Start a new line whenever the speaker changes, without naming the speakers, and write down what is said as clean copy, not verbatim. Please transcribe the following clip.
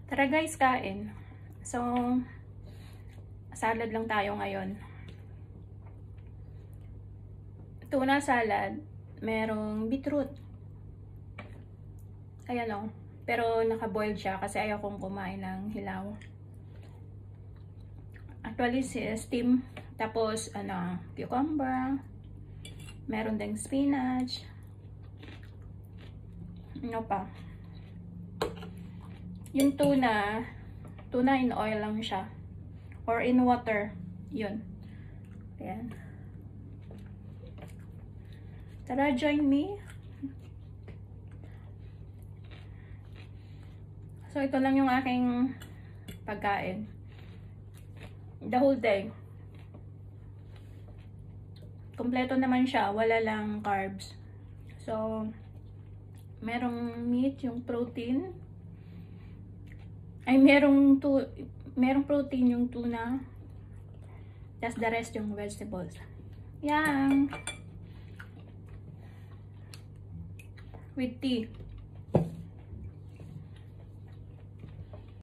Tara guys, kain. So, salad lang tayo ngayon. Tuna salad, merong beetroot. Ayan o. Pero naka-boiled siya kasi ayaw kong kumain ng hilaw. Actually, steam. Tapos, cucumber. Meron ding spinach. Ano pa? Yung tuna in oil lang siya. Or in water. Yun. Ayan. Tara, join me. So, ito lang yung aking pagkain. The whole day. Kompleto naman siya. Wala lang carbs. So, merong meat, yung protein. Ay, merong protein yung tuna. Tapos the rest yung vegetables. Yan. With tea.